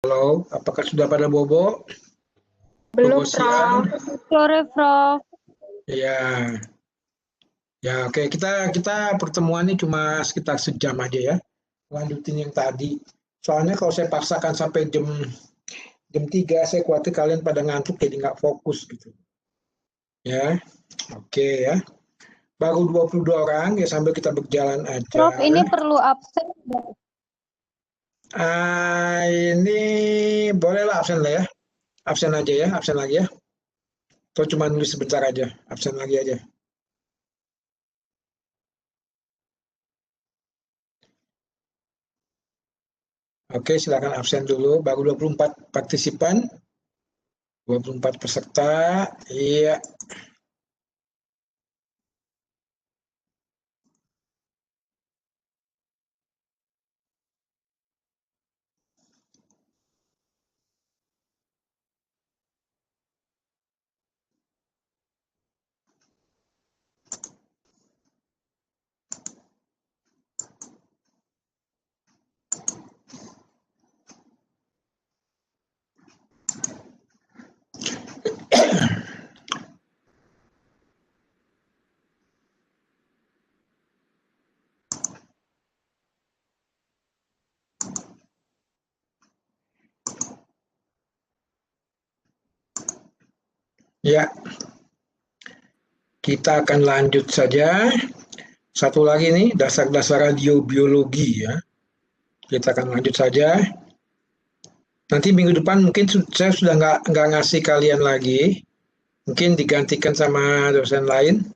Halo, apakah sudah pada bobo? Belum, Bobo siang? Prof. Sore, Prof. Ya, ya oke. Kita pertemuannya cuma sekitar sejam aja ya. Lanjutin yang tadi. Soalnya kalau saya paksakan sampai jam jam 3, saya khawatir kalian pada ngantuk jadi nggak fokus gitu. Ya, oke ya. Baru 22 orang ya sambil kita berjalan aja. Prof, ini perlu absen nggak? Ini bolehlah absen lah ya. Absen aja ya, absen lagi ya. Atau cuma nulis sebentar aja, absen lagi aja. Oke, silakan absen dulu. Baru 24 partisipan, 24 peserta. Iya, ya. Kita akan lanjut saja. Satu lagi nih, dasar-dasar radiobiologi ya. Kita akan lanjut saja. Nanti minggu depan mungkin saya sudah nggak ngasih kalian lagi. Mungkin digantikan sama dosen lain.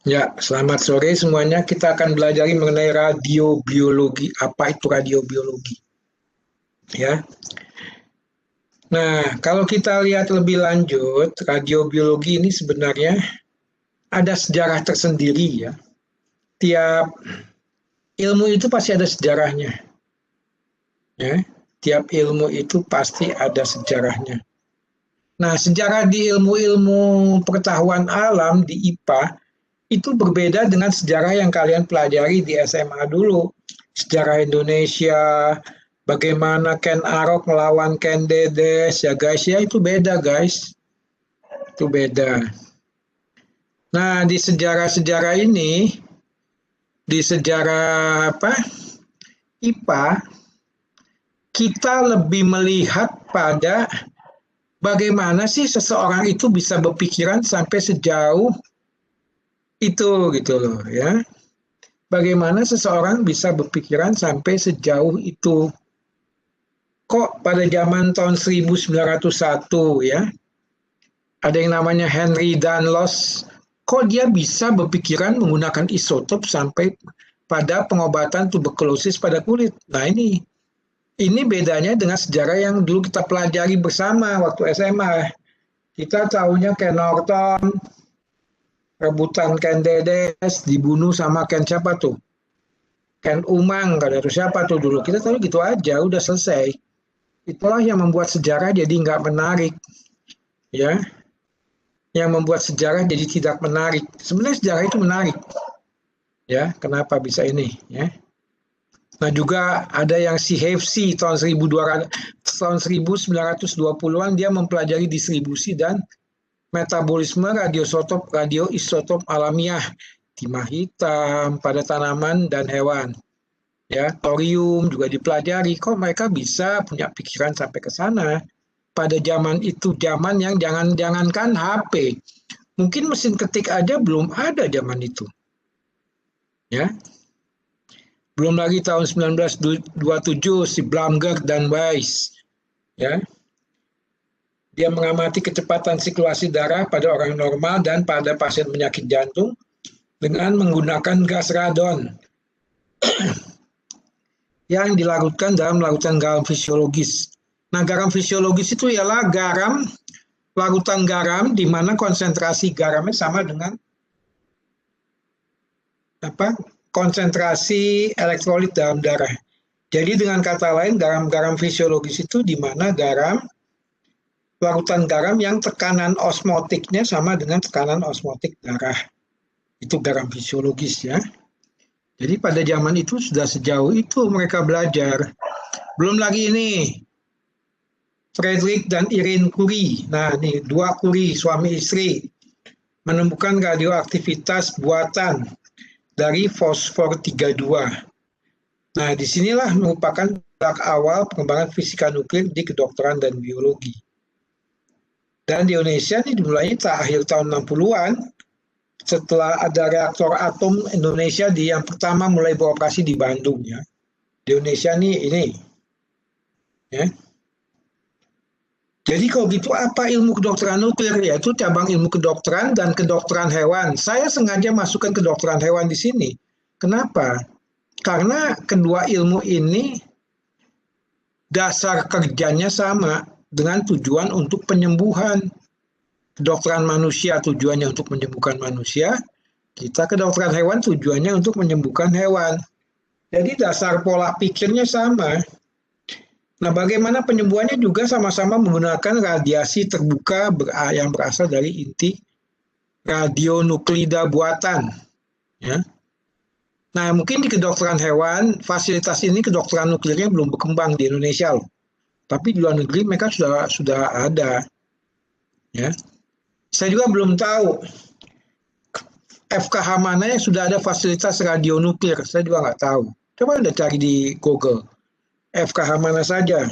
Ya, selamat sore semuanya. Kita akan belajar mengenai radiobiologi. Apa itu radiobiologi? Ya. Nah, kalau kita lihat lebih lanjut, radiobiologi ini sebenarnya ada sejarah tersendiri ya. Tiap ilmu itu pasti ada sejarahnya. Ya. Tiap ilmu itu pasti ada sejarahnya. Nah, sejarah di ilmu-ilmu pengetahuan alam di IPA itu berbeda dengan sejarah yang kalian pelajari di SMA dulu. Sejarah Indonesia, bagaimana Ken Arok melawan Ken Dedes, ya guys, ya itu beda guys. Itu beda. Nah, di sejarah-sejarah ini, di sejarah apa? IPA, kita lebih melihat pada bagaimana sih seseorang itu bisa berpikiran sampai sejauh itu gitu loh ya. Bagaimana seseorang bisa berpikiran sampai sejauh itu. Kok pada zaman tahun 1901 ya, ada yang namanya Henry Danlos, kok dia bisa berpikiran menggunakan isotop sampai pada pengobatan tuberkulosis pada kulit. Nah ini bedanya dengan sejarah yang dulu kita pelajari bersama waktu SMA. Kita tahunya Ken Norton, rebutan Ken Dedes, dibunuh sama Ken siapa tuh? Ken Umang, kada itu siapa tuh dulu. Kita tahu gitu aja, udah selesai. Itulah yang membuat sejarah jadi nggak menarik. Ya, yang membuat sejarah jadi tidak menarik. Sebenarnya sejarah itu menarik. Ya, kenapa bisa ini? Ya. Nah juga ada yang si Hefsi tahun 1920-an dia mempelajari distribusi dan metabolisme radioisotop alamiah timah hitam pada tanaman dan hewan. Ya, thorium juga dipelajari. Kok mereka bisa punya pikiran sampai ke sana? Pada zaman itu zaman yang jangankan HP, mungkin mesin ketik aja belum ada zaman itu. Ya, belum lagi tahun 1927 si Blumger dan Weiss, ya, dia mengamati kecepatan sirkulasi darah pada orang normal dan pada pasien penyakit jantung dengan menggunakan gas radon yang dilarutkan dalam larutan garam fisiologis. Nah, garam fisiologis itu ialah garam, larutan garam di mana konsentrasi garamnya sama dengan apa? Konsentrasi elektrolit dalam darah. Jadi dengan kata lain garam-garam fisiologis itu di mana larutan garam yang tekanan osmotiknya sama dengan tekanan osmotik darah. Itu garam fisiologis ya. Jadi pada zaman itu sudah sejauh itu mereka belajar. Belum lagi ini Frederick dan Irene Curie. Nah, ini dua Curie, suami istri, menemukan radioaktivitas buatan dari fosfor 32. Nah, disinilah merupakan awal pengembangan fisika nuklir di kedokteran dan biologi. Dan di Indonesia ini dimulai akhir tahun 60-an, setelah ada reaktor atom Indonesia yang pertama mulai beroperasi di Bandung ya. Di Indonesia ini ya. Jadi kalau gitu apa ilmu kedokteran nuklir? Yaitu cabang ilmu kedokteran dan kedokteran hewan. Saya sengaja masukkan kedokteran hewan di sini. Kenapa? Karena kedua ilmu ini dasar kerjanya sama dengan tujuan untuk penyembuhan. Kedokteran manusia tujuannya untuk menyembuhkan manusia, kita kedokteran hewan tujuannya untuk menyembuhkan hewan. Jadi dasar pola pikirnya sama. Nah, bagaimana penyembuhannya juga sama-sama menggunakan radiasi terbuka yang berasal dari inti radionuklida buatan. Ya. Nah, mungkin di kedokteran hewan, fasilitas ini kedokteran nuklirnya belum berkembang di Indonesia loh. Tapi di luar negeri mereka sudah ada. Ya. Saya juga belum tahu FKH mana yang sudah ada fasilitas radionuklir. Saya juga nggak tahu. Coba Anda cari di Google. FKH mana saja.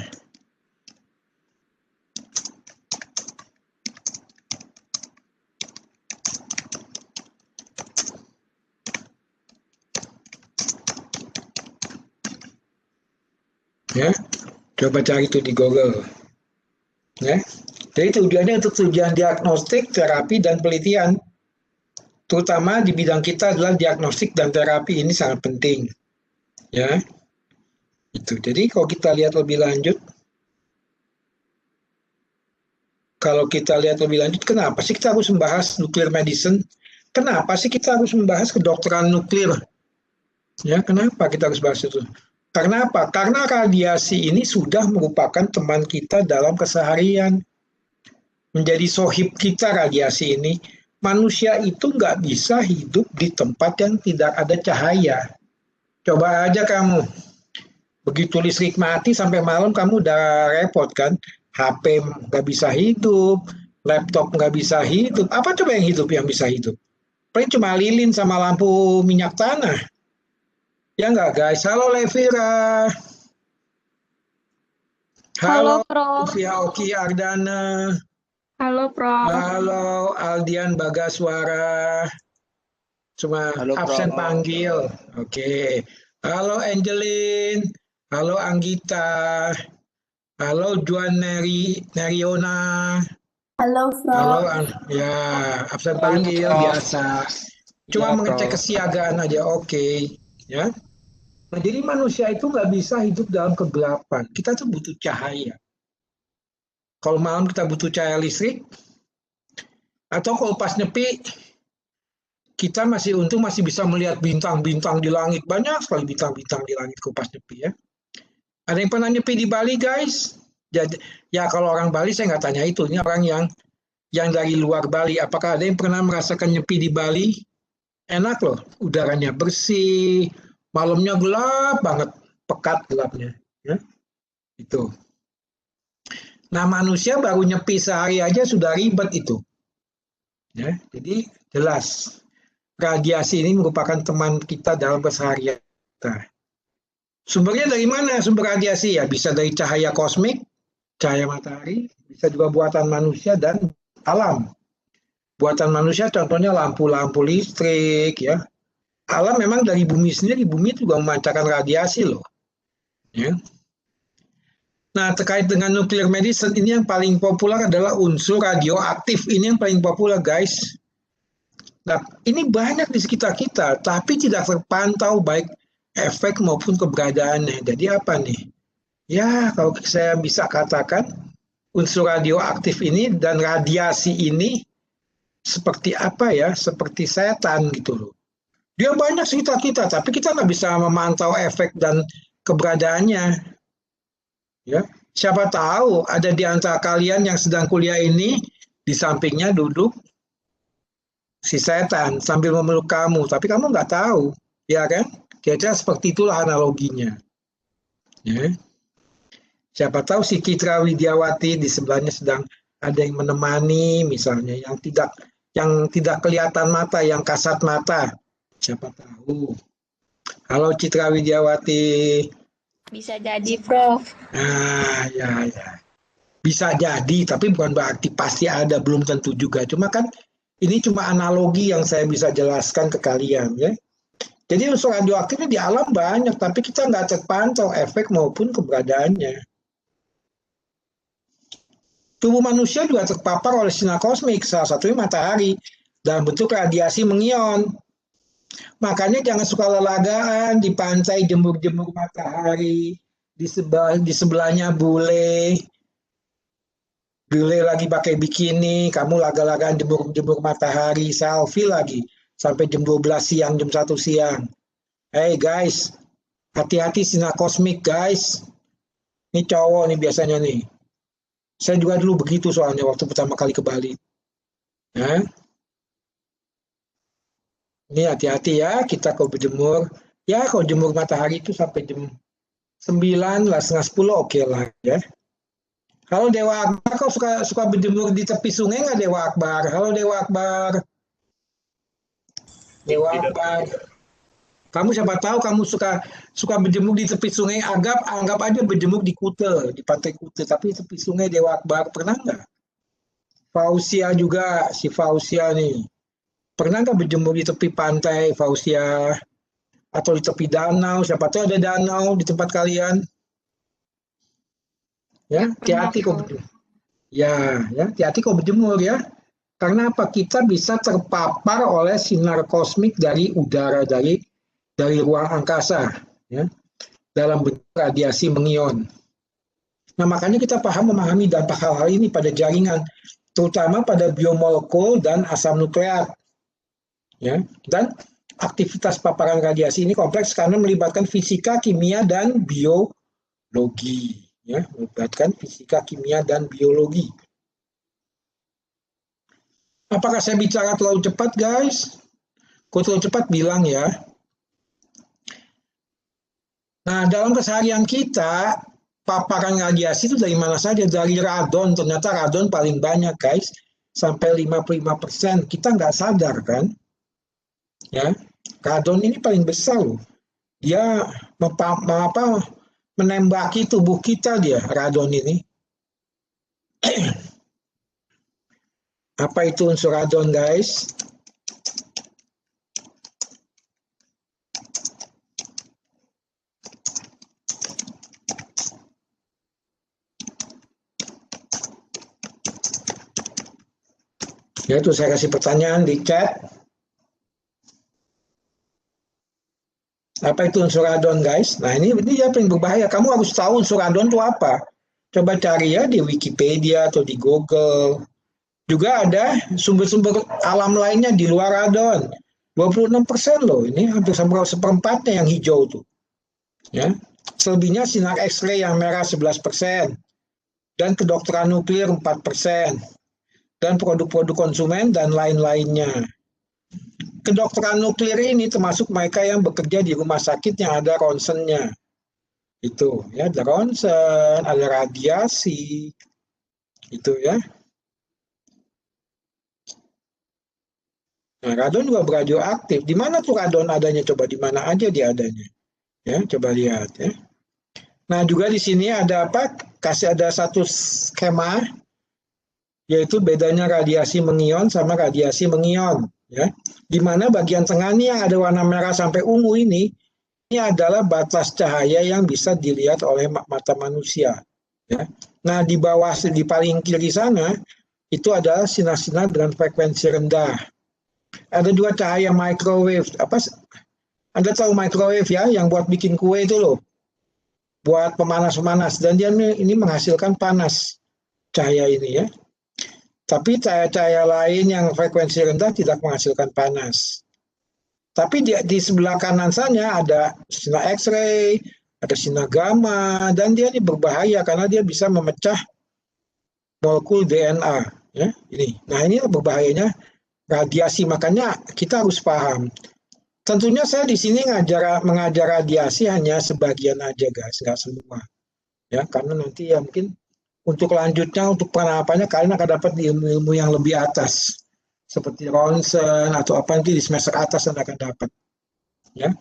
Ya, coba cari itu di Google. Ya. Jadi tujuannya untuk tujuan diagnostik, terapi, dan penelitian. Terutama di bidang kita adalah diagnostik dan terapi ini sangat penting. Ya, itu. Jadi kalau kita lihat lebih lanjut, kenapa sih kita harus membahas nuclear medicine? Kenapa sih kita harus membahas kedokteran nuklir? Ya, kenapa kita harus bahas itu? Karena apa? Karena radiasi ini sudah merupakan teman kita dalam keseharian. Menjadi sohib kita radiasi ini. Manusia itu nggak bisa hidup di tempat yang tidak ada cahaya. Coba aja kamu, begitu listrik mati sampai malam kamu udah repot kan? HP nggak bisa hidup, laptop nggak bisa hidup. Apa coba yang hidup yang bisa hidup? Paling cuma lilin sama lampu minyak tanah. Ya nggak guys? Halo Levira. Halo, Halo Prof. Via Oki Ardana. Halo, Prof. Halo Aldian Bagaswara. Cuma Halo, absen Prof. panggil. Oke. Halo Angelin. Halo Anggita. Halo Juan Neriona. Halo, Halo, Prof. ya absen panggil Prof. biasa. Cuma Ya, mengecek Prof. kesiagaan aja, oke. Ya. Nah, jadi manusia itu nggak bisa hidup dalam kegelapan. Kita tuh butuh cahaya. Kalau malam kita butuh cahaya listrik, atau kalau pas nyepi, kita masih untung masih bisa melihat bintang-bintang di langit. Banyak sekali bintang-bintang di langit kalau pas nyepi ya. Ada yang pernah nyepi di Bali, guys? Jadi, ya kalau orang Bali saya nggak tanya itu. Ini orang yang dari luar Bali. Apakah ada yang pernah merasakan nyepi di Bali? Enak loh, udaranya bersih, malamnya gelap banget, pekat gelapnya. Ya, itu. Nah manusia baru nyepi sehari aja sudah ribet itu. Ya, jadi jelas radiasi ini merupakan teman kita dalam keseharian kita. Sumbernya dari mana sumber radiasi? Ya bisa dari cahaya kosmik, cahaya matahari, bisa juga buatan manusia dan alam. Buatan manusia contohnya lampu-lampu listrik ya. Alam memang dari bumi sendiri, bumi juga memancarkan radiasi loh. Ya. Nah terkait dengan nuclear medicine ini yang paling populer adalah unsur radioaktif. Ini yang paling populer guys. Nah ini banyak di sekitar kita, tapi tidak terpantau baik efek maupun keberadaannya. Jadi apa nih? Ya kalau saya bisa katakan unsur radioaktif ini dan radiasi ini seperti apa ya? Seperti setan gitu loh. Dia banyak sekitar kita, tapi kita nggak bisa memantau efek dan keberadaannya. Ya, siapa tahu ada di antara kalian yang sedang kuliah ini di sampingnya duduk si setan sambil memeluk kamu, tapi kamu nggak tahu, ya kan? Kira-kira seperti itulah analoginya. Ya. Siapa tahu si Citra Widiawati di sebelahnya sedang ada yang menemani, misalnya yang tidak kelihatan mata, yang kasat mata. Siapa tahu. Halo Citra Widiawati. Bisa jadi, Prof. Ya. Bisa jadi, tapi bukan berarti pasti ada, belum tentu juga. Cuma kan ini cuma analogi yang saya bisa jelaskan ke kalian, ya. Jadi unsur radioaktifnya di alam banyak, tapi kita nggak terpantau efek maupun keberadaannya. Tubuh manusia juga terpapar oleh sinar kosmik, salah satunya matahari, dalam bentuk radiasi mengion. Makanya jangan suka lelagaan di pantai jemur-jemur matahari, di sebelahnya bule lagi pakai bikini, kamu laga-lagaan jemur-jemur matahari, selfie lagi, sampai jam 12 siang, jam 1 siang. Hey guys, hati-hati sinar kosmik guys. Ini cowok nih biasanya nih. Saya juga dulu begitu soalnya waktu pertama kali ke Bali. Ya. Ini hati-hati ya, kita kalau berjemur. Ya kalau jemur matahari itu sampai jam 9 lah, setengah 10 oke lah ya. Halo Dewa Akbar, kau suka berjemur di tepi sungai nggak Dewa Akbar? Halo Dewa Akbar. Dewa Akbar. Kamu siapa tahu kamu suka berjemur di tepi sungai, anggap aja berjemur di Kute, di pantai Kute, tapi tepi sungai Dewa Akbar pernah nggak? Fausia juga, si Fausia nih. Pernah nggak berjemur di tepi pantai Fausia? Atau di tepi danau, siapa tahu ada danau di tempat kalian. Ya, hati-hati kok berjemur. Ya, hati-hati kok berjemur ya. Karena apa? Kita bisa terpapar oleh sinar kosmik dari udara, dari ruang angkasa, ya, dalam bentuk radiasi mengion. Nah, makanya kita memahami dampak hal-hal ini pada jaringan, terutama pada biomolekul dan asam nukleat. Ya, dan aktivitas paparan radiasi ini kompleks karena melibatkan fisika, kimia, dan biologi. Ya, melibatkan fisika, kimia, dan biologi. Apakah saya bicara terlalu cepat, guys? Kalau terlalu cepat, bilang ya. Nah, dalam keseharian kita, paparan radiasi itu dari mana saja? Dari radon, ternyata radon paling banyak, guys. Sampai 55%. Kita nggak sadar, kan? Ya, radon ini paling besar loh. Dia menembaki tubuh kita dia, radon ini. Apa itu unsur radon, guys? Ya, itu saya kasih pertanyaan di chat. Apa itu unsur radon, guys? Nah, ini apa yang berbahaya. Kamu harus tahu unsur radon itu apa. Coba cari ya di Wikipedia atau di Google. Juga ada sumber-sumber alam lainnya di luar radon. 26% loh. Ini hampir seperempatnya yang hijau tuh. Ya. Selebihnya sinar X-ray yang merah 11%. Dan kedokteran nuklir 4%. Dan produk-produk konsumen dan lain-lainnya. Kedokteran nuklir ini termasuk mereka yang bekerja di rumah sakit yang ada ronsennya. Itu ya, ada ronsen, ada radiasi. Itu ya. Nah, radon juga beradioaktif. Di mana tuh radon adanya? Coba di mana aja dia adanya. Ya, coba lihat ya. Nah, juga di sini ada apa? Ada satu skema, yaitu bedanya radiasi mengion sama radiasi mengion, ya. Di mana bagian tengah ini yang ada warna merah sampai ungu ini adalah batas cahaya yang bisa dilihat oleh mata manusia, ya. Nah, di bawah, di paling kiri sana itu adalah sinar-sinar dengan frekuensi rendah. Ada juga cahaya microwave. Anda tahu microwave ya, yang buat bikin kue itu loh, buat pemanas-pemanas, dan dia ini menghasilkan panas cahaya ini ya. Tapi cahaya-cahaya lain yang frekuensi rendah tidak menghasilkan panas. Tapi di sebelah kanan sana ada sinar X-ray, ada sinar gamma, dan dia ini berbahaya karena dia bisa memecah molekul DNA. Ya, ini. Nah, ini berbahayanya radiasi. Makanya kita harus paham. Tentunya saya di sini mengajar radiasi hanya sebagian aja guys, nggak semua. Ya, karena nanti ya mungkin untuk lanjutnya, untuk penerapannya kalian akan dapat ilmu-ilmu yang lebih atas. Seperti ronsen atau apa nanti di semester atas Anda akan dapat. Ya.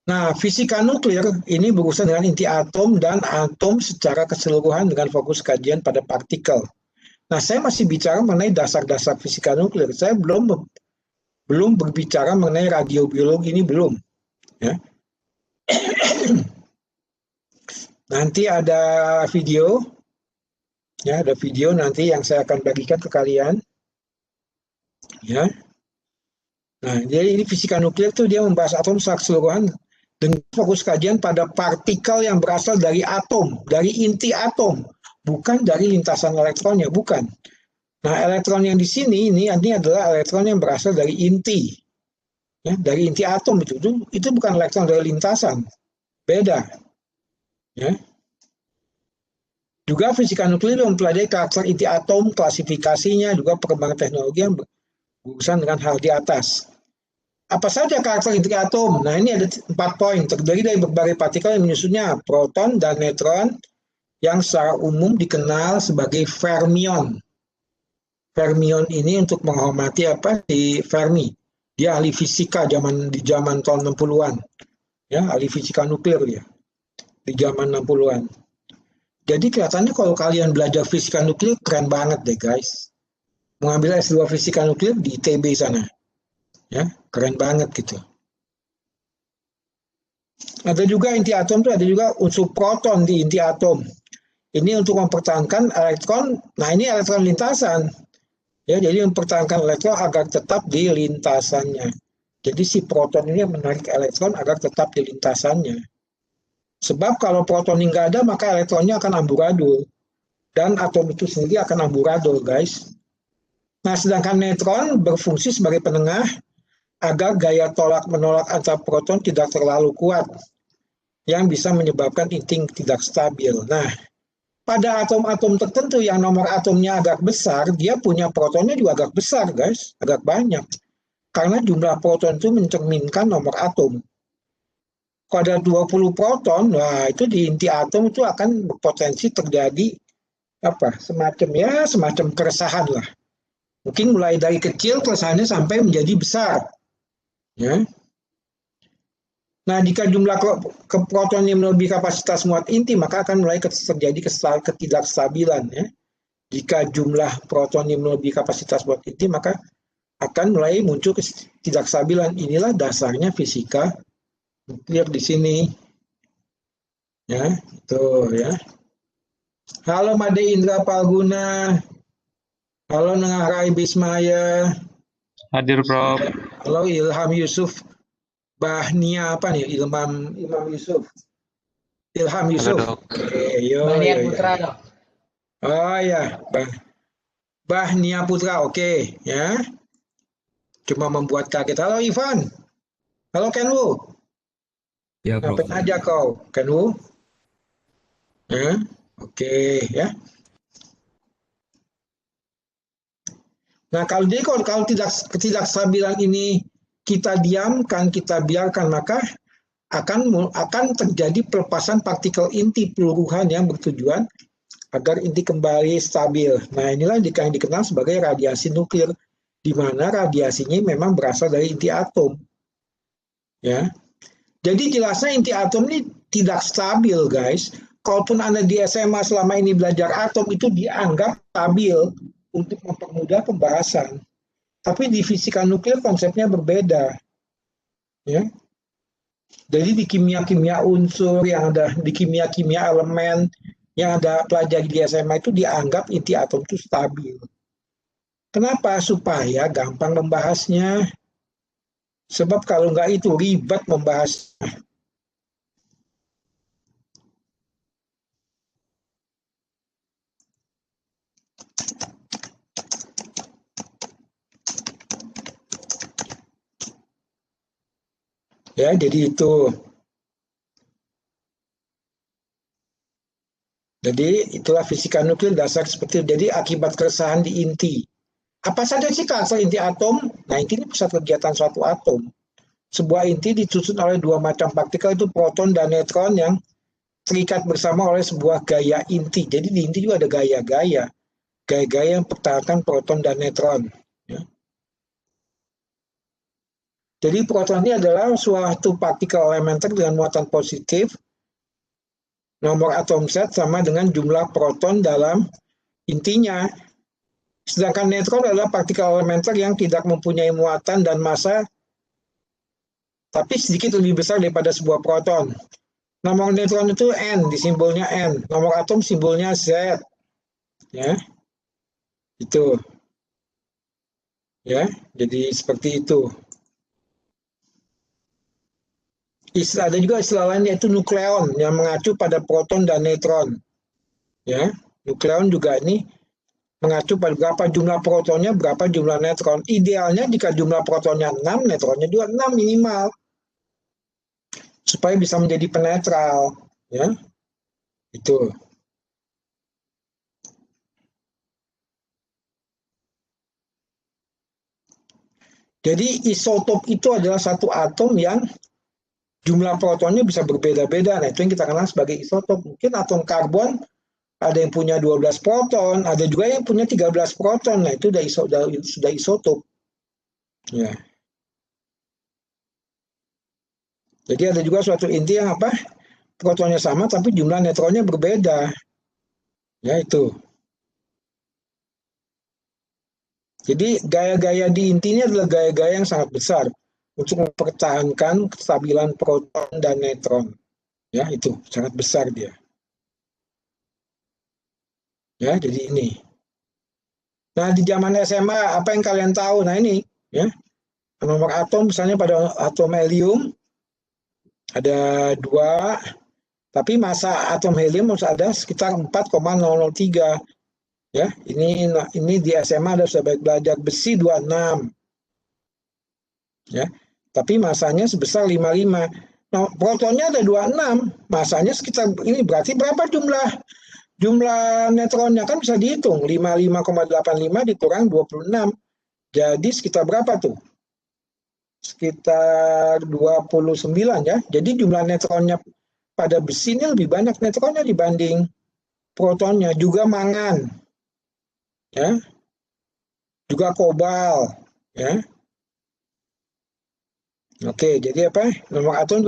Nah, fisika nuklir ini berurusan dengan inti atom dan atom secara keseluruhan dengan fokus kajian pada partikel. Nah, saya masih bicara mengenai dasar-dasar fisika nuklir. Saya belum berbicara mengenai radiobiologi, ini belum. Ya. Nanti ada video, ya ada video nanti yang saya akan bagikan ke kalian. Ya. Nah, jadi ini fisika nuklir tuh dia membahas atom secara keseluruhan dengan fokus kajian pada partikel yang berasal dari atom, dari inti atom, bukan dari lintasan elektronnya, bukan. Nah, elektron yang di sini ini adalah elektron yang berasal dari inti, ya, dari inti atom itu bukan elektron dari lintasan, beda. Ya. Juga fisika nuklir mempelajari karakter inti atom, klasifikasinya, juga perkembangan teknologi yang berurusan dengan hal di atas. Apa saja karakter inti atom? Nah, ini ada 4 poin, terdiri dari berbagai partikel yang menyusunnya, proton dan neutron, yang secara umum dikenal sebagai fermion. Fermion ini untuk menghormati di Fermi. Dia ahli fisika di zaman tahun 60-an. Ya, ahli fisika nuklir dia. Di zaman 60-an. Jadi kelihatannya kalau kalian belajar fisika nuklir keren banget deh guys. Mengambil S2 fisika nuklir di ITB sana. Ya, keren banget gitu. Ada juga inti atom itu ada juga unsur proton di inti atom. Ini untuk mempertahankan elektron. Nah, ini elektron lintasan. Ya, jadi mempertahankan elektron agar tetap di lintasannya. Jadi si proton ini menarik elektron agar tetap di lintasannya. Sebab kalau proton ini nggak ada, maka elektronnya akan amburadul. Dan atom itu sendiri akan amburadul, guys. Nah, sedangkan neutron berfungsi sebagai penengah agar gaya tolak-menolak antar proton tidak terlalu kuat, yang bisa menyebabkan inti tidak stabil. Nah, pada atom-atom tertentu yang nomor atomnya agak besar, dia punya protonnya juga agak besar, guys, agak banyak. Karena jumlah proton itu mencerminkan nomor atom. Kalau ada 20 proton, nah itu di inti atom itu akan berpotensi terjadi semacam keresahan lah. Mungkin mulai dari kecil keresahannya sampai menjadi besar. Ya. Nah, jika jumlah proton yang melebihi kapasitas muat inti, maka akan mulai terjadi ketidakstabilan. Ya. Jika jumlah proton yang melebihi kapasitas muat inti, maka akan mulai muncul ketidakstabilan. Inilah dasarnya fisika nuklir di sini. Ya, itu ya. Halo Made Indra Palguna. Halo Nengah Rai Bismaya. Hadir, Prof. Halo Ilham Yusuf. Bahnia apa nih? Ilham Yusuf. Ilham Yusuf. Oke, Bahnia Putra, dok. Oh ya, Bahnia Putra. Oke, ya. Cuma membuat kaget. Halo Ivan. Halo Kenwu. Ya, Prof. Ngapain aja kau, Kenwu? Ya. Oke, ya. Nah, kalau ketidakstabilan ini kita diamkan, kita biarkan, maka akan terjadi pelepasan partikel inti peluruhan yang bertujuan agar inti kembali stabil. Nah, inilah yang dikenal sebagai radiasi nuklir, di mana radiasinya memang berasal dari inti atom. Ya. Jadi jelasnya inti atom ini tidak stabil, guys. Kalaupun Anda di SMA selama ini belajar atom, itu dianggap stabil untuk mempermudah pembahasan. Tapi di fisika nuklir konsepnya berbeda. Ya. Jadi di kimia-kimia unsur yang ada, di kimia-kimia elemen yang ada pelajari di SMA itu dianggap inti atom itu stabil. Kenapa? Supaya gampang membahasnya. Sebab kalau nggak itu ribet membahasnya. Ya, jadi itu. Jadi itulah fisika nuklir dasar seperti itu. Jadi akibat keresahan di inti Apa saja sih karakter inti atom? Nah, inti ini pusat kegiatan suatu atom. Sebuah inti disusun oleh dua macam partikel, itu proton dan neutron, yang terikat bersama oleh sebuah gaya inti. Jadi di inti juga ada gaya-gaya. Gaya-gaya yang mempertahankan proton dan neutron. Ya. Jadi proton ini adalah suatu partikel elementer dengan muatan positif. Nomor atom set sama dengan jumlah proton dalam intinya. Sedangkan neutron adalah partikel elementer yang tidak mempunyai muatan dan massa, tapi sedikit lebih besar daripada sebuah proton. Nomor neutron itu N, di simbolnya N. Nomor atom simbolnya Z. Ya, itu. Ya, jadi seperti itu. Ada juga istilah lain, yaitu nukleon, yang mengacu pada proton dan neutron. Ya, nukleon juga ini mengacu pada berapa jumlah protonnya, berapa jumlah neutron. Idealnya jika jumlah protonnya 6, neutronnya juga 6 minimal. Supaya bisa menjadi penetral. Ya, itu. Jadi isotop itu adalah satu atom yang jumlah protonnya bisa berbeda-beda. Nah, itu yang kita kenal sebagai isotop. Mungkin atom karbon ada yang punya 12 proton, ada juga yang punya 13 proton. Nah, itu sudah isotop. Ya. Jadi ada juga suatu inti yang apa? Protonnya sama tapi jumlah neutronnya berbeda. Ya, itu. Jadi gaya-gaya di inti ini adalah gaya-gaya yang sangat besar untuk mempertahankan kestabilan proton dan neutron. Ya, itu sangat besar dia. Ya, jadi ini. Nah, di zaman SMA apa yang kalian tahu? Nah, ini ya. Nomor atom misalnya pada atom helium ada 2, tapi massa atom helium harus ada sekitar 4,003. Ya, ini di SMA sudah baik belajar. Besi 26. Ya. Tapi masanya sebesar 55. Nah, protonnya ada 26, masanya sekitar ini, berarti berapa jumlah neutronnya? Kan bisa dihitung, 55,85 dikurang 26. Jadi sekitar berapa tuh? Sekitar 29 ya. Jadi jumlah neutronnya pada besi ini lebih banyak neutronnya dibanding protonnya. Juga mangan. Ya. Juga kobal, ya. Oke, jadi apa? Nomor atom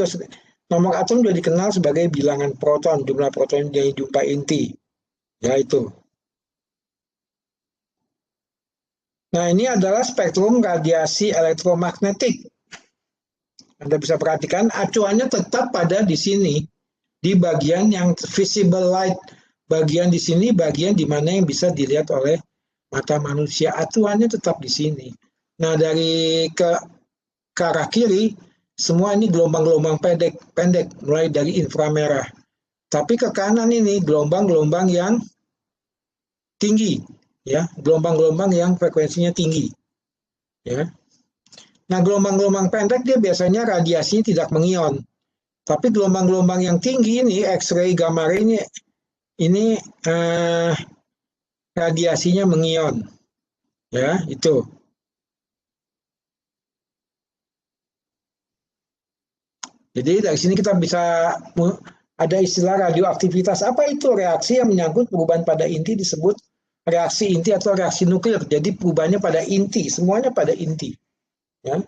juga dikenal sebagai bilangan proton, jumlah proton yang dijumpai inti. Ya, itu. Nah, ini adalah spektrum radiasi elektromagnetik. Anda bisa perhatikan acuannya tetap pada di sini, di bagian yang visible light. Bagian di sini, bagian di mana yang bisa dilihat oleh mata manusia. Acuannya tetap di sini. Nah, dari ke arah kiri, semua ini gelombang-gelombang pendek, mulai dari inframerah. Tapi ke kanan ini gelombang-gelombang yang tinggi, ya, gelombang-gelombang yang frekuensinya tinggi, ya. Nah, gelombang-gelombang pendek dia biasanya radiasinya tidak mengion. Tapi gelombang-gelombang yang tinggi ini, X-ray, gamma ray ini radiasinya mengion, ya, itu. Jadi dari sini kita bisa ada istilah radioaktivitas. Apa itu? Reaksi yang menyangkut perubahan pada inti disebut reaksi inti atau reaksi nuklir. Jadi perubahannya pada inti, semuanya pada inti. Ya.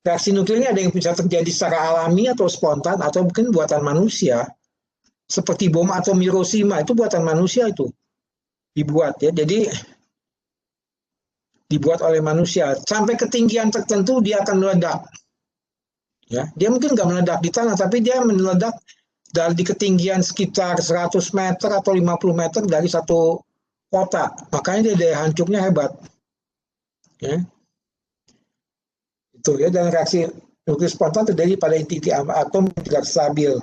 Reaksi nuklir ini ada yang bisa terjadi secara alami atau spontan atau mungkin buatan manusia. Seperti bom atom Hiroshima, itu buatan manusia itu. Dibuat ya. Jadi dibuat oleh manusia. Sampai ketinggian tertentu dia akan meledak. Ya, dia mungkin nggak meledak di tanah, tapi dia meledak dari ketinggian sekitar 100 meter atau 50 meter dari satu kota. Makanya dia daya hancurnya hebat. Ya. Itu ya, dan reaksi nuklir spontan terjadi pada inti-inti atom tidak stabil.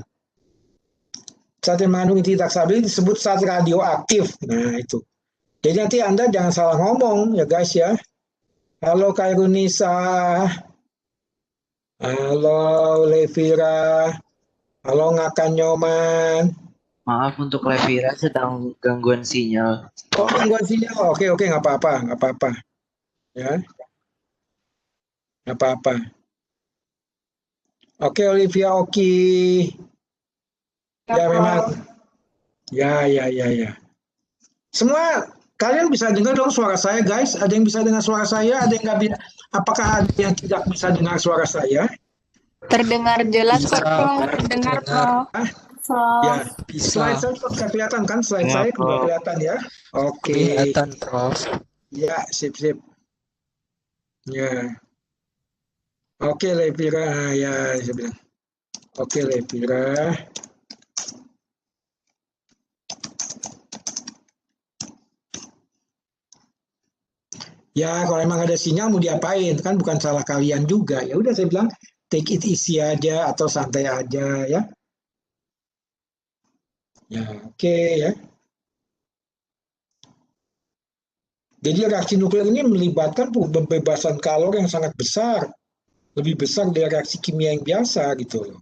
Saat yang mengandung inti tidak stabil disebut zat radioaktif. Nah, itu. Jadi nanti Anda jangan salah ngomong ya guys ya. Halo Kairunisa. Halo Levira, halo Ngakan Nyoman, Maaf untuk Levira sedang gangguan sinyal. Oh, gangguan sinyal. Oke, nggak apa-apa. Ya, nggak apa-apa. Oke, Olivia, oke. Ya, memang. Ya. Semua kalian bisa dengar dong suara saya, guys. Ada yang bisa dengar suara saya? Ada yang nggak bisa? Apakah ada yang tidak bisa dengar suara saya? Terdengar jelas kok, Bisa, Prof. terdengar. Prof. Ya, Bisa. slide saya juga kelihatan kan? Slide Ya, saya juga Prof. kelihatan ya. Oke. Kelihatan, Prof. Ya, sip. Ya. Oke, Levira. Ya, saya bilang. Oke, Levira. Ya, kalau emang ada sinyal mau diapain? Kan bukan salah kalian juga. Ya udah saya bilang take it easy aja atau santai aja ya. Ya, oke ya. Jadi reaksi nuklir ini melibatkan pembebasan kalor yang sangat besar. Lebih besar dari reaksi kimia yang biasa gitu loh.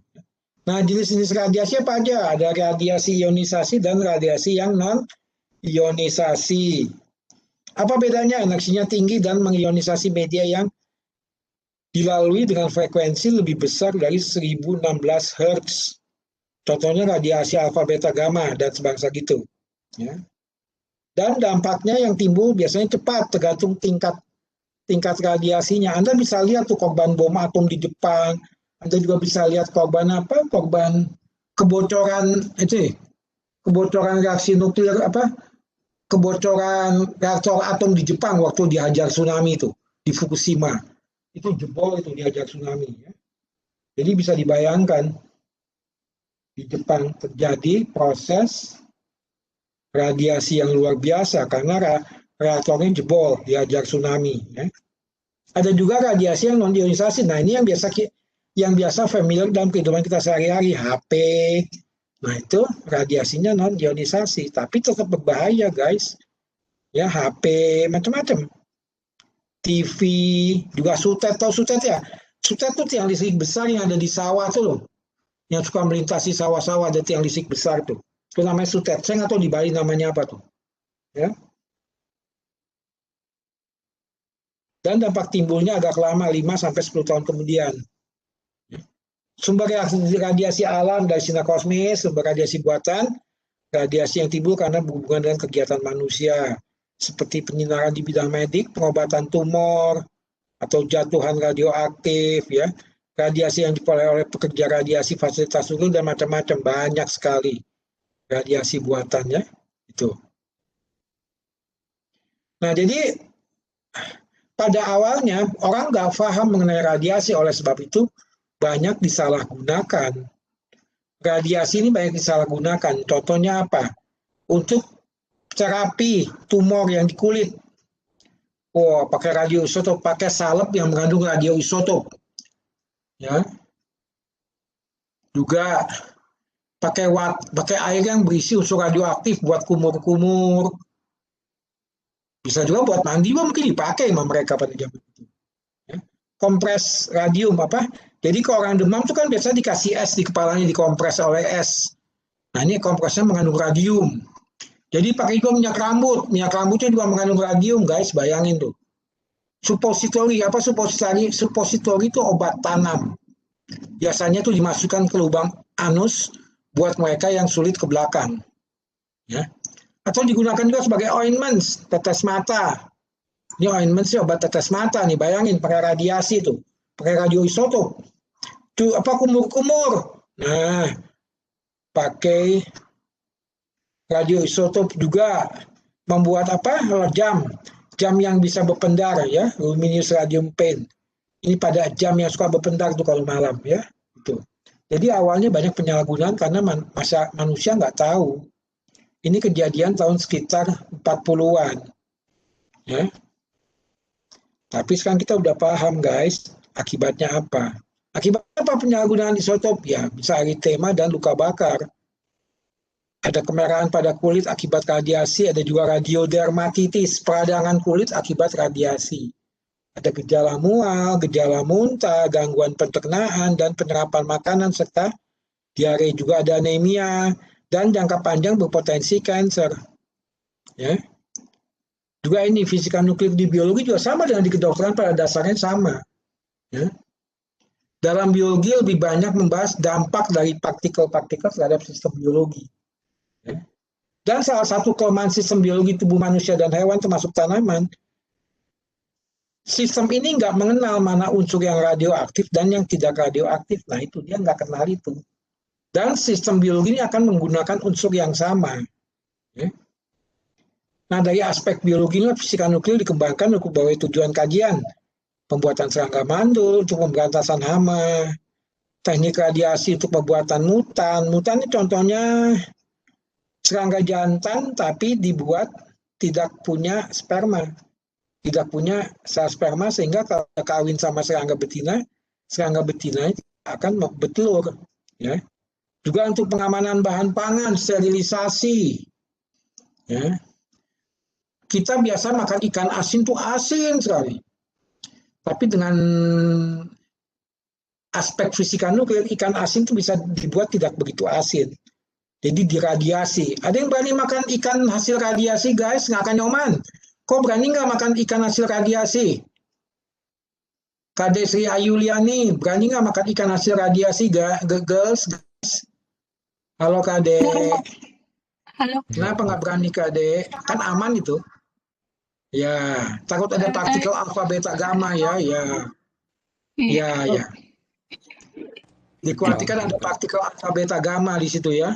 Nah, jenis-jenis radiasi apa aja? Ada radiasi ionisasi dan radiasi yang non ionisasi. Apa bedanya? Energinya tinggi dan mengionisasi media yang dilalui dengan frekuensi lebih besar dari 1016 Hz. Contohnya radiasi alfa, beta, gamma, dan sebangsa gitu. Ya. Dan dampaknya yang timbul biasanya cepat, tergantung tingkat radiasinya. Anda bisa lihat tuh korban bom atom di Jepang. Anda juga bisa lihat korban kebocoran kebocoran reaksi nuklir kebocoran reaktor atom di Jepang waktu dihajar tsunami itu di Fukushima. Itu jebol itu dihajar tsunami ya. Jadi bisa dibayangkan di Jepang terjadi proses radiasi yang luar biasa karena reaktornya jebol dihajar tsunami ya. Ada juga radiasi yang non ionisasi. Nah, ini yang biasa familiar dalam kehidupan kita sehari-hari, HP. Nah, itu radiasinya non ionisasi, tapi tetap berbahaya, guys. Ya, HP macam-macam. TV, juga sutet, tahu sutet ya? Sutet itu tiang listrik besar yang ada di sawah tuh loh. Yang suka melintasi sawah-sawah, ada tiang listrik besar tuh. Itu namanya sutet. Saya nggak tahu di Bali namanya apa tuh. Ya. Dan dampak timbulnya agak lama, 5-10 tahun kemudian. Sumber radiasi alam dari sinar kosmis, sumber radiasi buatan, radiasi yang timbul karena berhubungan dengan kegiatan manusia, seperti penyinaran di bidang medik, pengobatan tumor, atau jatuhan radioaktif, ya, radiasi yang diperoleh oleh pekerja radiasi, fasilitas nuklir, dan macam-macam, banyak sekali radiasi buatannya itu. Nah, jadi pada awalnya orang nggak paham mengenai radiasi, oleh sebab itu banyak disalahgunakan. Radiasi ini banyak disalahgunakan. Contohnya apa? Untuk terapi tumor yang di kulit. Oh, pakai radioisotop, pakai salep yang mengandung radioisotop. Ya. Juga pakai air yang berisi unsur radioaktif buat kumur-kumur. Bisa juga buat mandi, mungkin dipakai sama mereka pada zaman itu. Ya. Kompres radium apa? Jadi kalau orang demam itu kan biasa dikasih es di kepalanya, dikompres oleh es. Nah, ini kompresnya mengandung radium. Jadi pakai juga minyak rambut. Minyak rambutnya juga mengandung radium, guys. Bayangin tuh. Suppositori, apa suppositori? Suppositori itu obat tanam. Biasanya tuh dimasukkan ke lubang anus buat mereka yang sulit ke belakang. Ya. Atau digunakan juga sebagai ointment, tetes mata. Ini ointment sih obat tetes mata nih. Bayangin pakai radiasi tuh. Pakai radioisotop. Tuh apa kumur-kumur. Nah, pakai radioisotop juga membuat apa? Jam yang bisa berpendar ya, luminous radium pain. Ini pada jam yang suka berpendar tuh kalau malam ya. Itu. Jadi awalnya banyak penyalahgunaan karena manusia nggak tahu. Ini kejadian tahun sekitar 40-an. Ya. Tapi sekarang kita udah paham, guys, akibatnya apa. Akibatnya apa penyalahgunaan isotop? Ya, bisa eritema dan luka bakar. Ada kemerahan pada kulit akibat radiasi, ada juga radiodermatitis, peradangan kulit akibat radiasi. Ada gejala mual, gejala muntah, gangguan pencernaan dan penyerapan makanan, serta diare. Juga ada anemia, dan jangka panjang berpotensi kanker. Ya. Juga ini fisika nuklir di biologi juga sama dengan di kedokteran, pada dasarnya sama. Ya. Dalam biologi lebih banyak membahas dampak dari partikel-partikel terhadap sistem biologi. Ya. Dan salah satu kelemahan sistem biologi tubuh manusia dan hewan termasuk tanaman, sistem ini nggak mengenal mana unsur yang radioaktif dan yang tidak radioaktif. Nah itu dia nggak kenal itu. Dan sistem biologi ini akan menggunakan unsur yang sama. Ya. Nah dari aspek biologi ini fisika nuklir dikembangkan untuk berbagai tujuan kajian. Pembuatan serangga mandul untuk pemberantasan hama, teknik radiasi untuk pembuatan mutan. Mutan ini contohnya serangga jantan tapi dibuat tidak punya sperma. Tidak punya sel sperma, sehingga kalau kawin sama serangga betina akan bertelur. Ya. Juga untuk pengamanan bahan pangan, sterilisasi. Ya. Kita biasa makan ikan asin tuh asin sekali. Tapi dengan aspek fisika nuklir, ikan asin tuh bisa dibuat tidak begitu asin. Jadi diradiasi. Ada yang berani makan ikan hasil radiasi, guys? Nggak akan nyoman. Kok berani nggak makan ikan hasil radiasi? Kade Sri Ayuliani, berani nggak makan ikan hasil radiasi, girls? Halo Kade. Halo. Kenapa nggak berani Kade? Kan aman itu. Ya, takut ada partikel alfa, beta, gamma ya. Ya. Dikhawatirkan ada partikel alfa, beta, gamma di situ ya.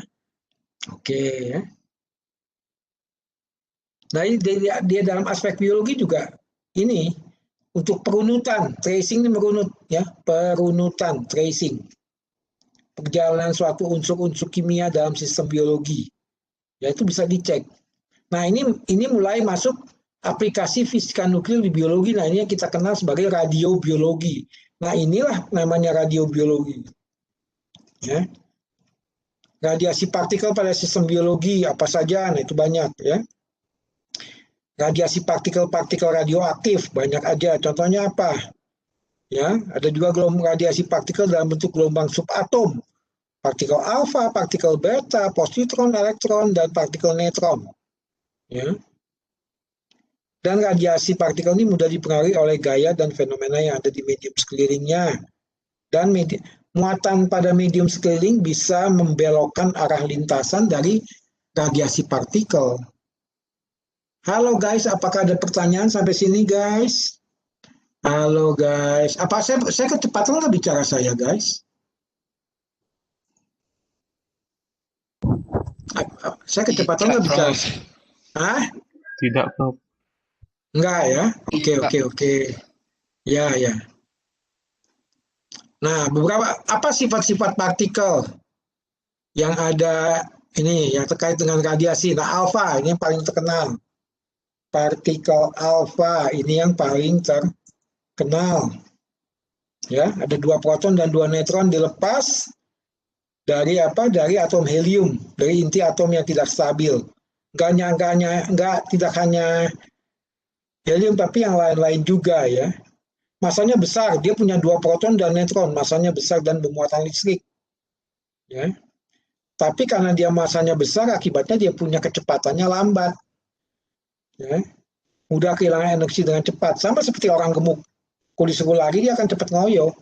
Oke. Nah, dia dalam aspek biologi juga ini untuk perunutan, tracing ini merunut ya, perunutan, tracing. Perjalanan suatu unsur-unsur kimia dalam sistem biologi. Ya itu bisa dicek. Nah, ini mulai masuk aplikasi fisika nuklir di biologi. Nah, ini yang kita kenal sebagai radiobiologi. Nah, inilah namanya radiobiologi. Ya. Radiasi partikel pada sistem biologi apa saja? Nah, itu banyak ya. Radiasi partikel-partikel radioaktif banyak aja. Contohnya apa? Ya, ada juga radiasi partikel dalam bentuk gelombang subatom. Partikel alfa, partikel beta, positron, elektron, dan partikel neutron. Ya. Dan radiasi partikel ini mudah dipengaruhi oleh gaya dan fenomena yang ada di medium sekelilingnya. Dan muatan pada medium sekeliling bisa membelokkan arah lintasan dari radiasi partikel. Halo guys, apakah ada pertanyaan sampai sini guys? Halo guys, apa saya kecepatan nggak bicara saya guys? Saya kecepatan nggak bicara? Hah? Tidak, Prof. Enggak ya? Oke. Ya. Nah, apa sifat-sifat partikel yang ada ini yang terkait dengan radiasi? Nah, alfa ini yang paling terkenal. Partikel alfa ini yang paling terkenal. Ya, ada 2 proton dan 2 neutron dilepas dari apa? Dari atom helium, dari inti atom yang tidak stabil. Tidak hanya helium tapi yang lain-lain juga ya. Masanya besar, dia punya 2 proton dan neutron, masanya besar dan bermuatan listrik. Ya. Tapi karena dia masanya besar, akibatnya dia punya kecepatannya lambat. Ya. Mudah kehilangan energi dengan cepat, sama seperti orang gemuk. Kalau disuruh lari dia akan cepat ngoyo.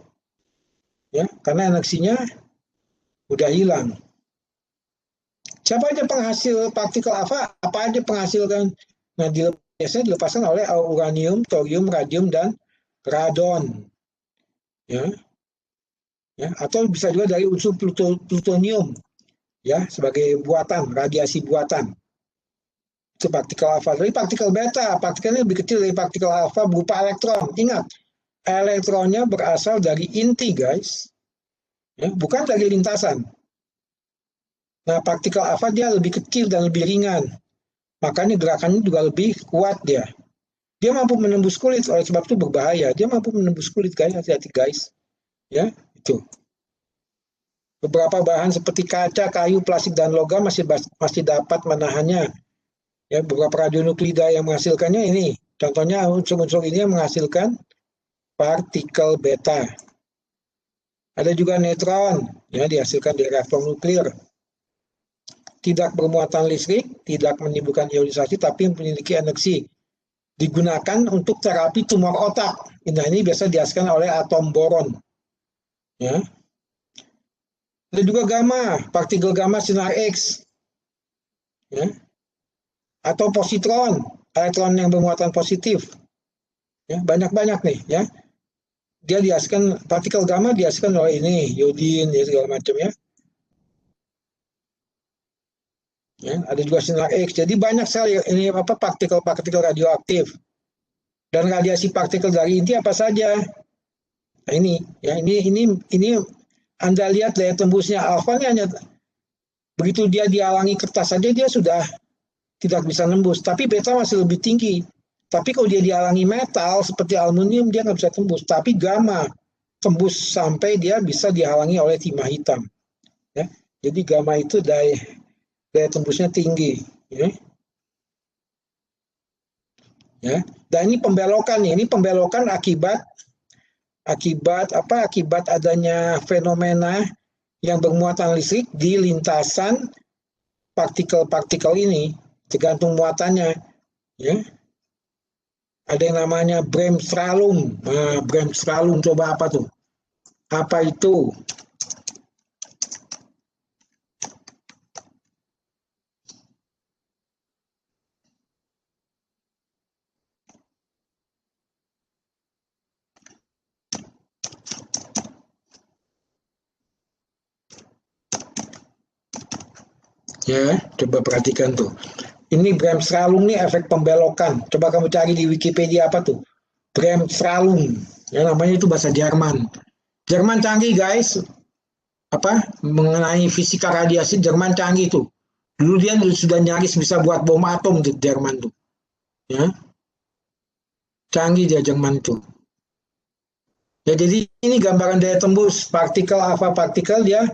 Ya, karena energinya udah hilang. Siapa aja penghasil partikel alfa? Apa aja penghasilkan? Nah, biasanya dilepaskan oleh uranium, thorium, radium, dan radon. Ya. Atau bisa juga dari unsur plutonium. Ya, sebagai buatan, radiasi buatan. Itu partikel alfa. Dari partikel beta, partikelnya lebih kecil dari partikel alfa berupa elektron. Ingat, elektronnya berasal dari inti, guys. Ya, bukan dari lintasan. Nah, partikel alfa dia lebih kecil dan lebih ringan. Makanya gerakannya juga lebih kuat dia. Dia mampu menembus kulit, oleh sebab itu berbahaya. Dia mampu menembus kulit, guys. Hati-hati, guys. Ya, itu. Beberapa bahan seperti kaca, kayu, plastik, dan logam masih dapat menahannya. Ya, beberapa radionuklida yang menghasilkannya ini. Contohnya unsur-unsur ini yang menghasilkan partikel beta. Ada juga neutron, ya, dihasilkan dari reaktor nuklir. tidak bermuatan listrik, tidak menimbulkan ionisasi, tapi memiliki energi. Digunakan untuk terapi tumor otak. Nah, ini biasa dihasilkan oleh atom boron. Ya. Ada juga gamma, partikel gamma sinar X. Ya. Atau positron, elektron yang bermuatan positif. Ya, banyak-banyak nih, ya. Dia dihasilkan, partikel gamma dihasilkan oleh ini, iodin, ya, segala macam, ya. Ya, ada juga sinar X. Jadi banyak sekali ini partikel-partikel radioaktif. Dan radiasi partikel dari inti apa saja? Nah, ini ya, ini Anda lihat daya tembusnya alfa ini hanya begitu dia dihalangi kertas saja dia sudah tidak bisa nembus. Tapi beta masih lebih tinggi. Tapi kalau dia dihalangi metal seperti aluminium dia nggak bisa tembus. Tapi gamma tembus sampai dia bisa dihalangi oleh timah hitam. Ya. Jadi gamma itu daya tembusnya tinggi, ya. Ya. Dan ini pembelokan, ini pembelokan akibat adanya fenomena yang bermuatan listrik di lintasan partikel-partikel ini, tergantung muatannya, ya. Ada yang namanya Bremsstrahlung. Nah, Bremsstrahlung coba apa tuh? Apa itu? Ya, coba perhatikan tuh. Ini Bremsstrahlung nih efek pembelokan. Coba kamu cari di Wikipedia apa tuh? Bremsstrahlung. Ya, namanya itu bahasa Jerman. Jerman canggih, guys. Mengenai fisika radiasi Jerman canggih tuh. Dulu dia sudah nyaris bisa buat bom atom di Jerman tuh. Ya. Canggih dia Jerman tuh. Ya, jadi ini gambaran daya tembus partikel alfa partikel dia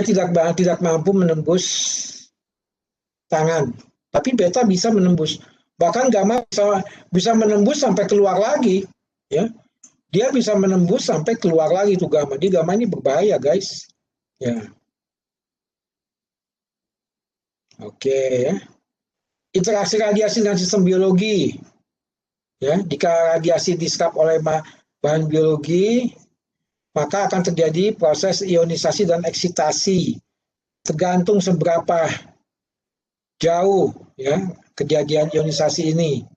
tidak mampu menembus tangan, tapi beta bisa menembus. Bahkan gamma bisa menembus sampai keluar lagi, ya. Dia bisa menembus sampai keluar lagi tuh gamma. Di gamma ini berbahaya, guys. Ya. Oke, ya. Interaksi radiasi dengan sistem biologi. Ya, jika radiasi diserap oleh bahan biologi, maka akan terjadi proses ionisasi dan eksitasi. Tergantung seberapa jauh, ya, kejadian ionisasi ini.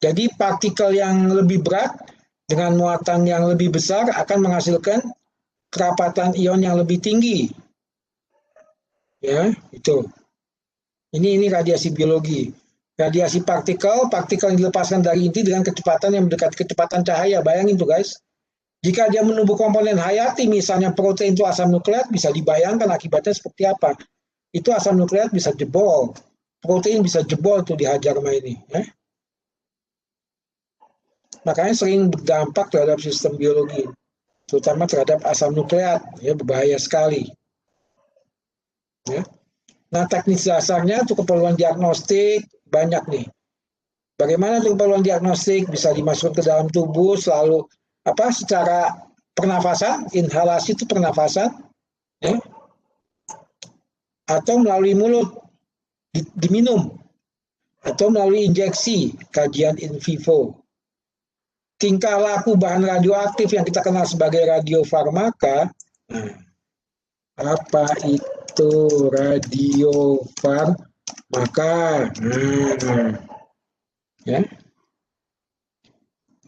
Jadi partikel yang lebih berat dengan muatan yang lebih besar akan menghasilkan kerapatan ion yang lebih tinggi. Ya, itu. Ini radiasi biologi. Radiasi partikel yang dilepaskan dari inti dengan kecepatan yang mendekati kecepatan cahaya. Bayangin tuh, guys. Jika dia menumbuh komponen hayati, misalnya protein itu asam nukleat, bisa dibayangkan akibatnya seperti apa. Itu asam nukleat bisa jebol. Protein bisa jebol tuh dihajar sama ini. Ya. Makanya sering berdampak terhadap sistem biologi. Terutama terhadap asam nukleat. Ya, berbahaya sekali. Ya. Nah, teknis dasarnya untuk keperluan diagnostik banyak nih. Bagaimana untuk keperluan diagnostik bisa dimasukkan ke dalam tubuh selalu secara pernafasan, inhalasi itu pernafasan, ya, atau melalui mulut diminum, atau melalui injeksi, kajian in vivo. Tingkah laku bahan radioaktif yang kita kenal sebagai radiofarmaka. Nah, apa itu radiofarmaka? Ya.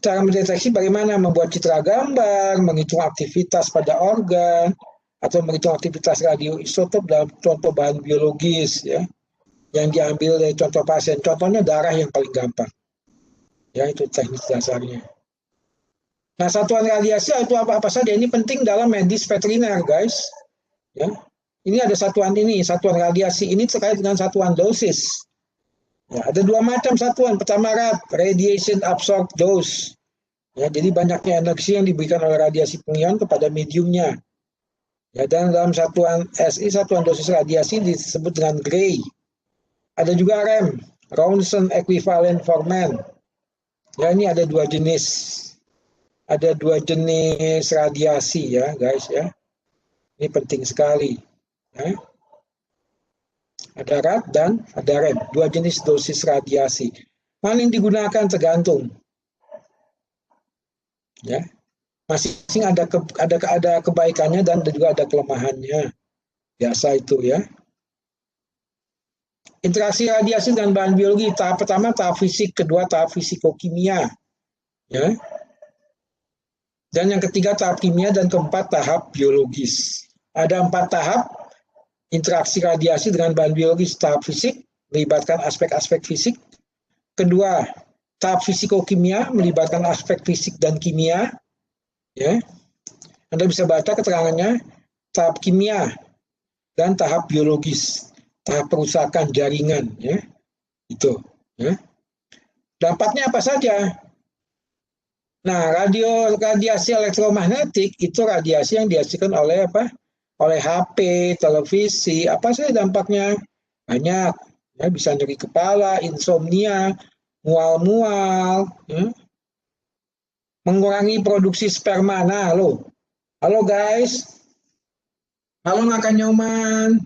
Cara mendeteksi bagaimana membuat citra gambar, menghitung aktivitas pada organ, atau menghitung aktivitas radioisotop dalam contoh bahan biologis, ya, yang diambil dari contoh pasien. Contohnya darah yang paling gampang. Ya, itu teknis dasarnya. Nah, satuan radiasi itu apa saja. Ini penting dalam medis veteriner, guys. Ya. Ini ada satuan radiasi ini terkait dengan satuan dosis. Ya, ada dua macam satuan. Pertama, radiation absorbed dose. Ya, jadi banyaknya energi yang diberikan oleh radiasi pengion kepada mediumnya. Ya, dan dalam satuan SI, satuan dosis radiasi disebut dengan Gray. Ada juga REM, Roentgen Equivalent for Man. Ya, ini ada dua jenis. ada 2 jenis radiasi ya guys ya. Ini penting sekali. Ya. Ada rad dan ada rem. 2 jenis dosis radiasi. Mana yang digunakan tergantung. Ya. Masing-masing ada kebaikannya dan juga ada kelemahannya. Biasa itu ya. Interaksi radiasi dan bahan biologi, tahap pertama tahap fisik, kedua tahap fisikokimia. Ya. Dan yang ketiga tahap kimia dan keempat tahap biologis. Ada 4 tahap interaksi radiasi dengan bahan biologis. Tahap fisik melibatkan aspek-aspek fisik. Kedua, tahap fisikokimia melibatkan aspek fisik dan kimia. Ya. Anda bisa baca keterangannya, tahap kimia dan tahap biologis. Tahap perusakan jaringan, ya, itu. Ya. Dampaknya apa saja? Nah, radiasi elektromagnetik itu radiasi yang dihasilkan oleh apa? Oleh HP, televisi, apa saja dampaknya? Banyak, ya, bisa nyeri kepala, insomnia, mual-mual, ya. Mengurangi produksi sperma. Nah, halo guys, halo Ngaka Nyoman.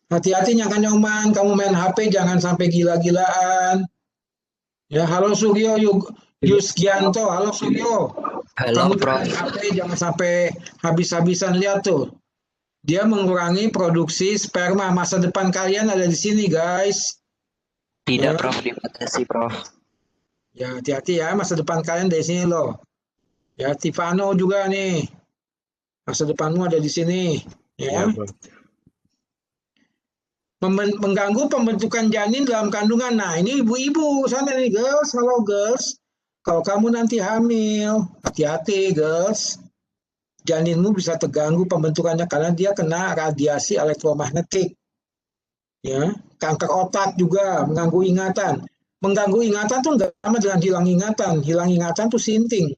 Hati-hati Ngaka Nyoman, kamu main HP jangan sampai gila-gilaan. Ya, halo Suryo Yusgianto, halo Suryo. Halo, Kamu Prof. main HP jangan sampai habis-habisan, lihat tuh. Dia mengurangi produksi sperma. Masa depan kalian ada di sini, guys. Tidak, Ya. Prof. Dibatasi, Prof. Ya, hati-hati ya, masa depan kalian dari sini loh. Ya, Tivano juga nih. Masa depanmu ada di sini. Ya. Mengganggu pembentukan janin dalam kandungan. Nah, ini ibu-ibu sana nih, girls. Halo, girls. Kalau kamu nanti hamil, hati-hati, girls. Janinmu bisa terganggu pembentukannya karena dia kena radiasi elektromagnetik. Ya, kanker otak juga mengganggu ingatan. Mengganggu ingatan tuh nggak sama dengan hilang ingatan. Hilang ingatan tuh sinting.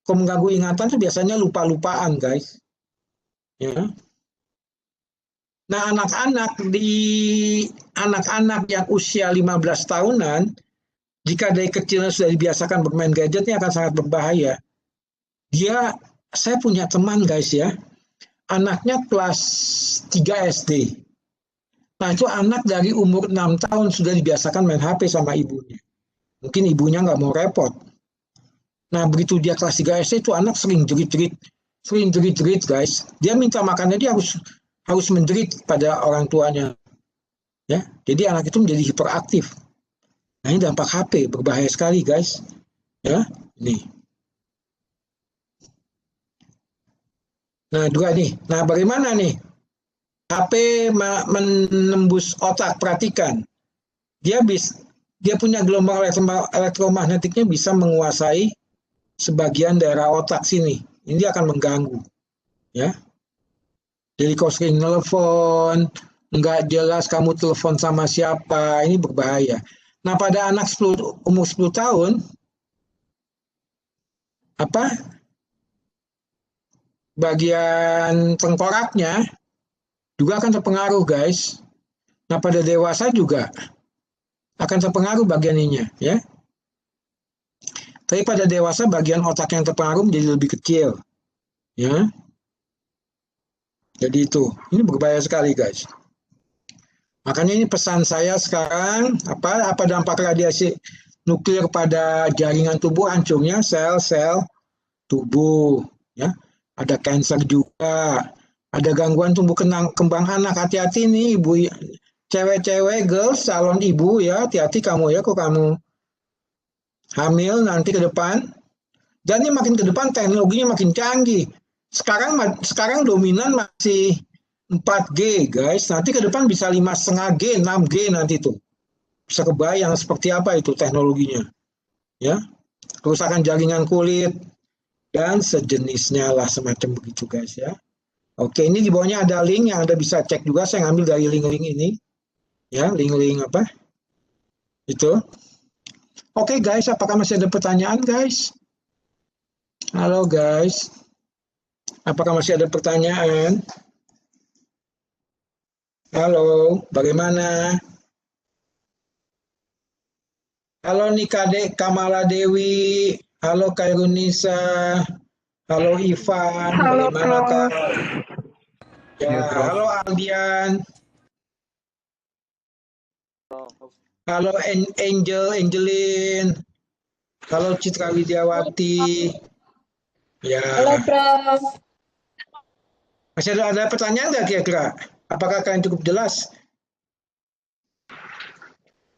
Kalau mengganggu ingatan tuh biasanya lupa-lupaan, guys. Ya. Nah, anak-anak yang usia 15 tahunan, jika dari kecilnya sudah dibiasakan bermain gadget, ini akan sangat berbahaya. Saya punya teman guys ya, anaknya kelas 3 SD. Nah, itu anak dari umur 6 tahun sudah dibiasakan main HP sama ibunya. Mungkin ibunya nggak mau repot. Nah, begitu dia kelas 3 SD, itu anak sering jerit-jerit guys. Dia minta makannya, dia harus menjerit pada orang tuanya. Ya, jadi anak itu menjadi hiperaktif. Nah, ini dampak HP, berbahaya sekali, guys. Ya, ini. Nah, dua nih. Nah, bagaimana nih? HP menembus otak, perhatikan. Dia punya gelombang elektromagnetiknya bisa menguasai sebagian daerah otak sini. Ini akan mengganggu. Ya. Jadi kalau sering telepon, nggak jelas kamu telepon sama siapa, ini berbahaya. Nah, pada anak umur 10 tahun, bagian tengkoraknya juga akan terpengaruh, guys. Nah, pada dewasa juga akan terpengaruh bagian ininya, ya. Tapi pada dewasa bagian otak yang terpengaruh menjadi lebih kecil, ya. Jadi itu, ini berbahaya sekali, guys. Makanya ini pesan saya sekarang, apa dampak radiasi nuklir pada jaringan tubuh, hancurnya sel-sel tubuh, ya. Ada kanker juga, ada gangguan tumbuh kembang anak. Hati-hati nih ibu, cewek-cewek, girls, calon ibu ya, hati-hati kamu ya, kok kamu hamil nanti ke depan. Dan ini makin ke depan teknologinya makin canggih. Sekarang dominan masih 4G, guys. Nanti ke depan bisa 5,5G, 6G nanti tuh. Bisa kebayang seperti apa itu teknologinya. Ya. Kerusakan jaringan kulit dan sejenisnya lah, semacam begitu, guys ya. Oke, ini di bawahnya ada link yang Anda bisa cek juga. Saya ngambil dari link-link ini. Ya, link-link apa? Itu. Oke, guys, apakah masih ada pertanyaan, guys? Halo, guys. Apakah masih ada pertanyaan? Halo, bagaimana? Halo Nikade Kamala Dewi. Halo Kairunisa, halo Ivan, Halo, bagaimana Kak? Prof. Ya, Ya, Prof. halo Aldian, halo Angelin, halo Citra Widiawati. Ya, Halo, Prof. masih ada pertanyaan nggak kira-kira? Apakah kalian cukup jelas?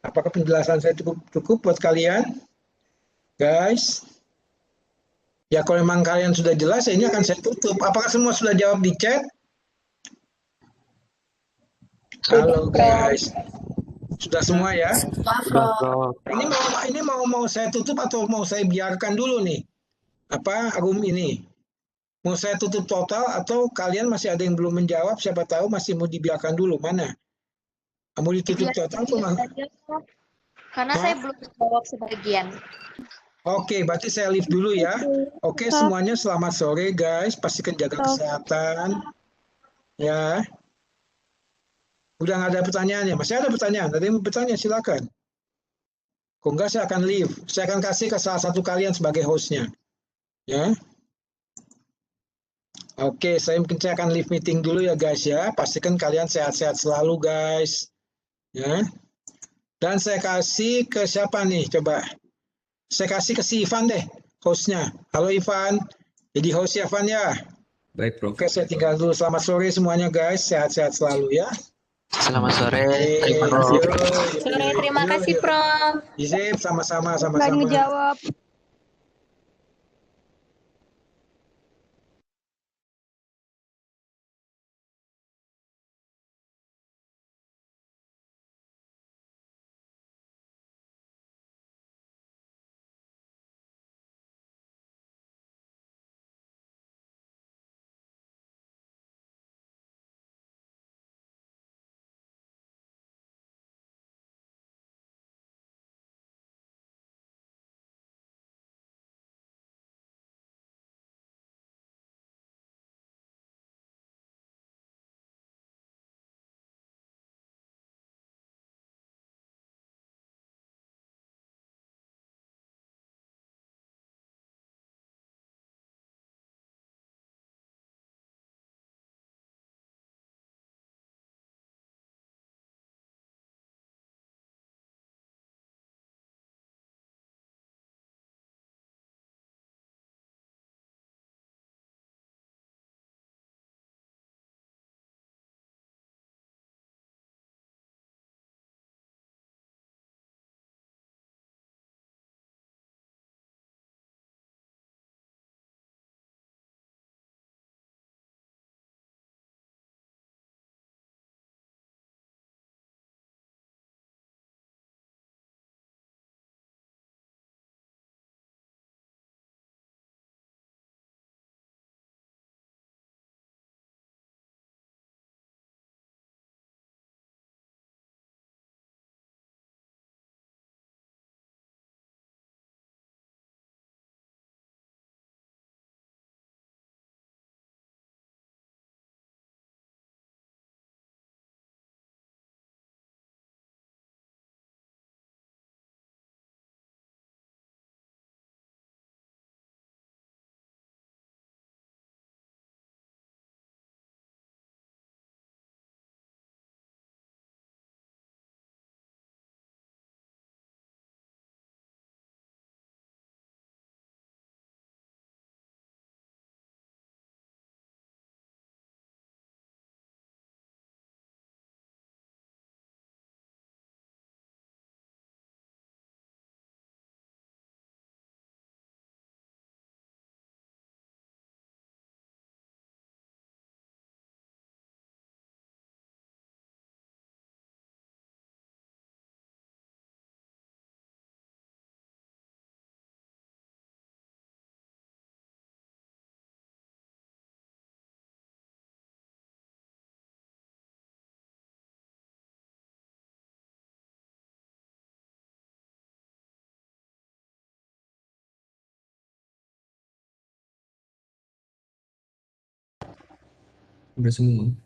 Apakah penjelasan saya cukup buat kalian, guys? Ya, kalau memang kalian sudah jelas, ya ini akan saya tutup. Apakah semua sudah jawab di chat? Sudah, Halo, Prof. guys. Sudah semua ya? Sudah, Prof. Ini mau saya tutup atau mau saya biarkan dulu nih? Room ini? Mau saya tutup total atau kalian masih ada yang belum menjawab? Siapa tahu masih mau dibiarkan dulu. Mana? Mau ditutup total atau mah? Saja, Prof. Karena Hah? saya belum jawab sebagian. Oke, berarti saya leave dulu ya. Oke, semuanya selamat sore guys. Pastikan jaga kesehatan. Ya, udah nggak ada pertanyaan ya? Masih ada pertanyaan? Ada yang mau bertanya? Silakan. Kalau enggak, saya akan leave. Saya akan kasih ke salah satu kalian sebagai hostnya. Ya. Oke, saya akan leave meeting dulu ya guys ya. Pastikan kalian sehat-sehat selalu guys. Ya. Dan saya kasih ke siapa nih? Coba. Saya kasih ke si Ivan deh, hostnya. Halo Ivan. Jadi host ya Ivan ya. Baik, Prof. Oke, saya tinggal dulu. Selamat sore semuanya guys. Sehat-sehat selalu ya. Selamat sore. Oke, Prof. Sore, terima kasih, Prof. Izip, sama-sama, Nggak sama-sama. ngejawab. Udah semua.